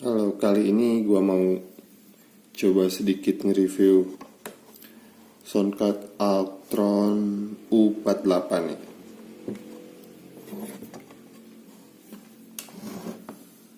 Halo, kali ini gua mau coba sedikit nge-review Soundcard Altron U48 nih.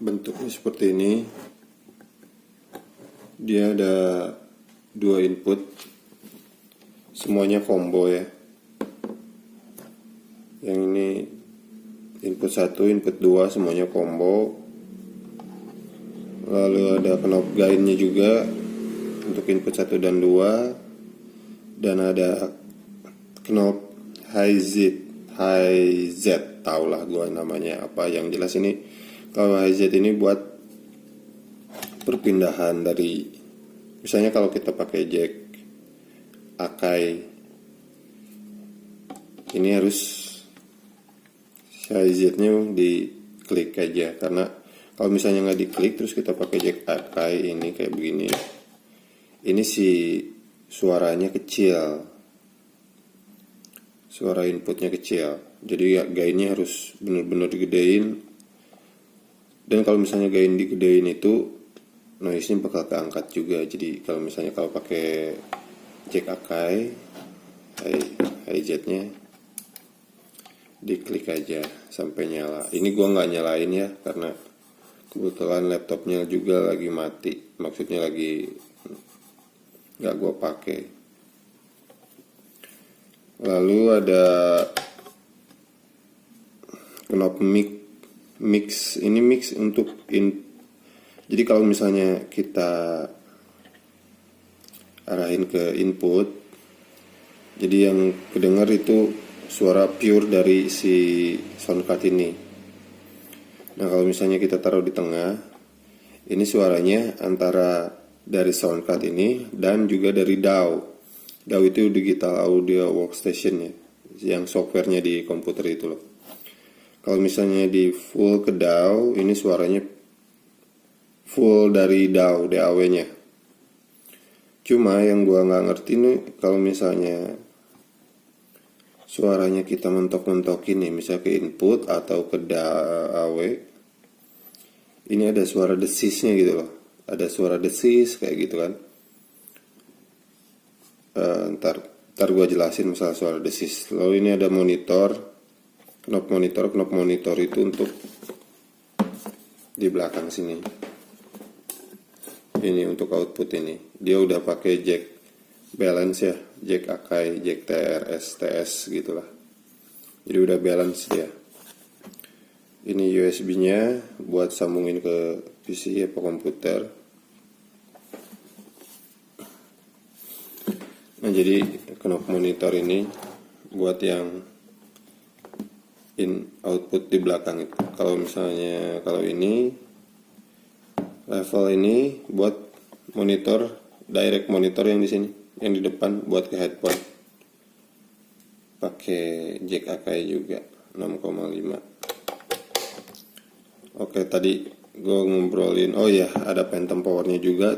Bentuknya seperti ini. Dia ada dua input, semuanya combo ya. Yang ini input 1, input 2 semuanya combo. Lalu ada knob gainnya juga untuk input 1 dan 2, dan ada knob high Z, taulah gua namanya apa. Yang jelas ini kalau high Z ini buat perpindahan dari, misalnya kalau kita pakai jack Akai, ini harus high Z-nya diklik aja, karena kalau misalnya nggak diklik terus kita pakai jack Akai ini kayak begini, ini si suaranya kecil, suara inputnya kecil, jadi ya gainnya harus bener-bener digedein. Dan kalau misalnya gain digedein itu noise-nya bakal keangkat juga. Jadi kalau misalnya kalau pakai jack Akai high Z-nya diklik aja sampai nyala. Ini gua nggak nyalain ya, karena kebetulan laptopnya juga lagi mati, maksudnya lagi nggak gua pakai. Lalu ada knob mix, ini mix untuk jadi kalau misalnya kita arahin ke input, jadi yang kedengar itu suara pure dari si soundcard ini. Nah kalau misalnya kita taruh di tengah, ini suaranya antara dari soundcard ini dan juga dari DAW. DAW itu Digital Audio Workstation ya, yang softwarenya di komputer itu loh. Kalau misalnya di full ke DAW, ini suaranya full dari DAW-nya. Cuma yang gua nggak ngerti nih, kalau misalnya suaranya kita mentok-mentokin nih, misalnya ke input atau ke DAW, ini ada suara desisnya gitu loh, ada suara desis kayak gitu kan. Ntar gue jelasin masalah suara desis. Lalu ini ada monitor, knob monitor itu untuk di belakang sini. Ini untuk output ini, dia udah pakai jack balance ya, jack Akai, jack TRS gitulah. Jadi udah balance dia. Ini USB-nya buat sambungin ke PC atau komputer. Nah jadi knob monitor ini buat yang output di belakang itu. Kalau misalnya kalau ini level ini buat monitor, direct monitor yang di sini, yang di depan buat ke headphone. Pakai jack Akai juga 6,5. Oke, tadi gue ngobrolin, oh ya ada phantom powernya juga,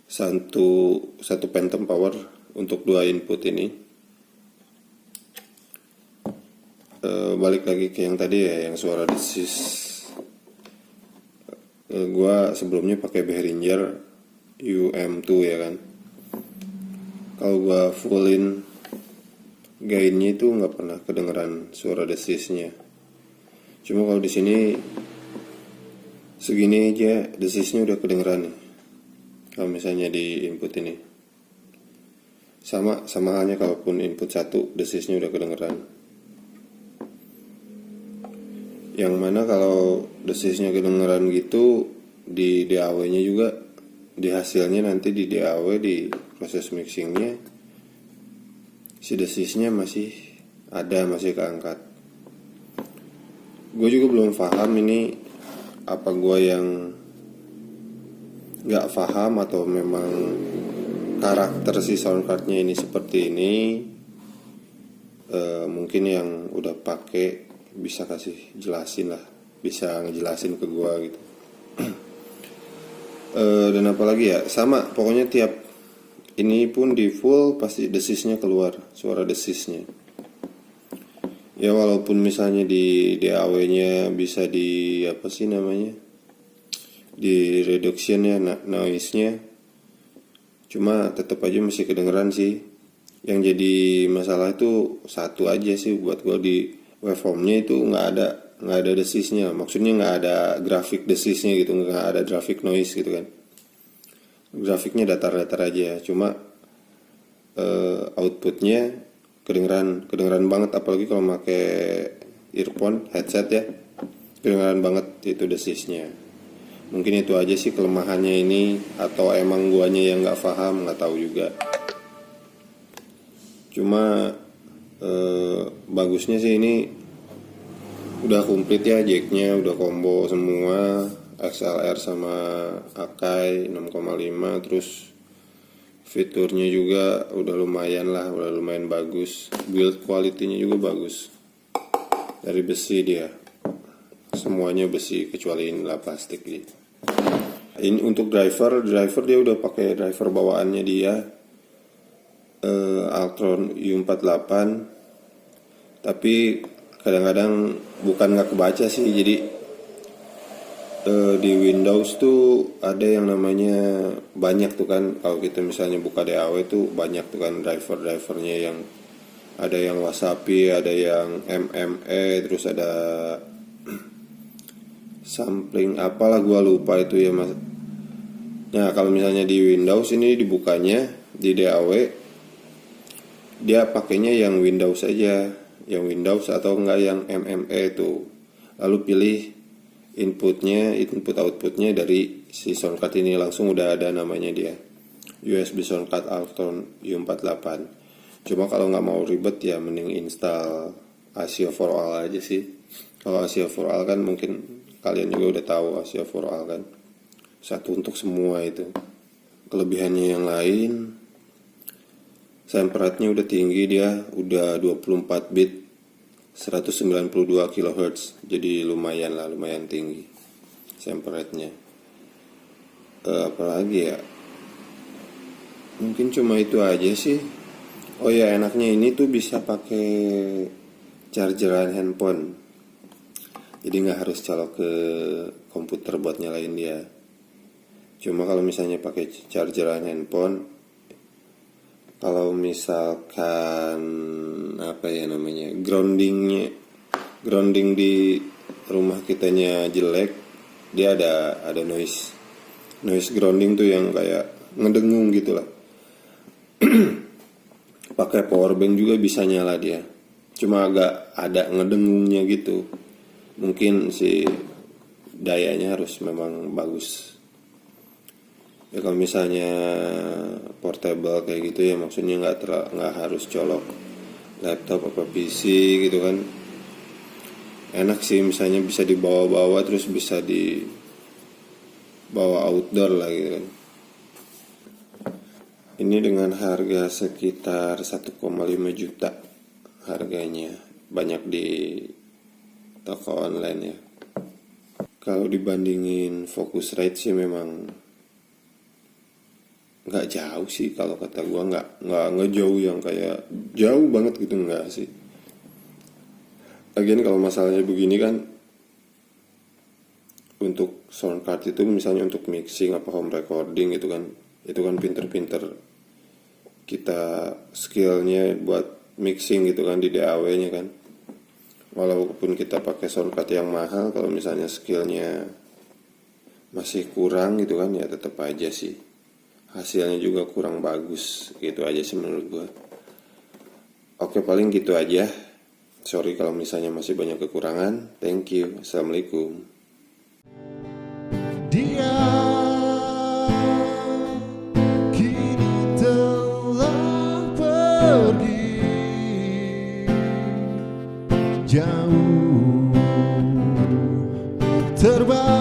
satu phantom power untuk dua input ini. Balik lagi ke yang tadi ya, yang suara desis. Gue sebelumnya pakai Behringer UM2 ya kan. Kalau gue fullin gainnya itu nggak pernah kedengeran suara desisnya. Cuma kalau di sini segini aja desisnya udah kedengeran nih. Kalau misalnya di input ini, sama halnya kalaupun input 1 desisnya udah kedengeran. Yang mana kalau desisnya kedengeran gitu, di DAW-nya juga, di hasilnya nanti di DAW, di proses mixingnya, si desisnya masih ada, masih keangkat. Gue juga belum paham ini, apa gue yang nggak paham atau memang karakter si soundcardnya ini seperti ini. Mungkin yang udah pakai bisa kasih jelasin lah, bisa ngejelasin ke gue gitu. Dan apalagi ya, sama pokoknya tiap ini pun di full pasti desisnya keluar, suara desisnya. Ya walaupun misalnya di DAW-nya bisa di apa sih namanya, di reduction ya noise-nya, cuma tetap aja masih kedengeran sih. Yang jadi masalah itu satu aja sih buat gue, di waveformnya itu nggak ada desisnya, maksudnya nggak ada grafik desisnya gitu, nggak ada grafik noise gitu kan. Grafiknya datar-datar aja, cuma outputnya kedengeran banget, apalagi kalau pakai earphone headset ya, kedengeran banget itu desisnya. Mungkin itu aja sih kelemahannya ini, atau emang guanya yang nggak paham, nggak tahu juga. Cuma bagusnya sih ini udah komplit ya, jacknya udah combo semua, XLR sama Akai 6,5, terus fiturnya juga udah lumayan lah, udah lumayan bagus. Build quality-nya juga bagus, dari besi dia, semuanya besi kecuali inilah plastik gitu. Ini untuk driver dia udah pakai driver bawaannya dia, Altron U48, tapi kadang-kadang bukan nggak kebaca sih. Jadi di Windows tuh ada yang namanya banyak tuh kan, kalau kita misalnya buka DAW tuh banyak tuh kan drivernya, yang ada yang Wasapi, ada yang MME, terus ada sampling apalah gua lupa itu ya mas. Nah kalau misalnya di Windows ini dibukanya di DAW, dia pakainya yang Windows aja, yang Windows atau enggak yang MME itu. Lalu pilih input outputnya dari si soundcard ini, langsung udah ada namanya dia, USB soundcard Altron U48. Cuma kalau nggak mau ribet ya mending install ASIO for All aja sih. Kalau ASIO for All kan mungkin kalian juga udah tahu, ASIO for All kan satu untuk semua itu. Kelebihannya yang lain, sample rate-nya udah tinggi, dia udah 24 bit 192 kHz, jadi lumayan tinggi sample rate-nya. Apalagi ya, mungkin cuma itu aja sih. Oh ya, enaknya ini tuh bisa pakai chargeran handphone, jadi nggak harus colok ke komputer buat nyalain dia. Cuma kalau misalnya pakai chargeran handphone, kalau misalkan apa ya namanya, grounding di rumah kitanya jelek, dia ada noise grounding tuh yang kayak ngedengung gitu lah. Pakai power bank juga bisa nyala dia, cuma agak ada ngedengungnya gitu. Mungkin si dayanya harus memang bagus ya. Kalau misalnya portable kayak gitu ya, maksudnya nggak harus colok laptop apa PC gitu kan. Enak sih, misalnya bisa dibawa-bawa, terus bisa dibawa outdoor lah gitu kan. Ini dengan harga sekitar 1,5 juta harganya, banyak di toko online ya. Kalau dibandingin Focusrite sih memang nggak jauh sih, kalau kata gua nggak jauh yang kayak jauh banget gitu, nggak sih. Lagian kalau masalahnya begini kan, untuk sound card itu misalnya untuk mixing apa home recording itu kan pinter-pinter kita skillnya buat mixing gitu kan di DAW-nya kan. Walaupun kita pakai sound card yang mahal, kalau misalnya skillnya masih kurang gitu kan, ya tetap aja sih hasilnya juga kurang bagus. Gitu aja sih menurut gue. Oke, paling gitu aja. Sorry kalau misalnya masih banyak kekurangan. Thank you. Assalamualaikum. Dia kini telah pergi jauh, terbang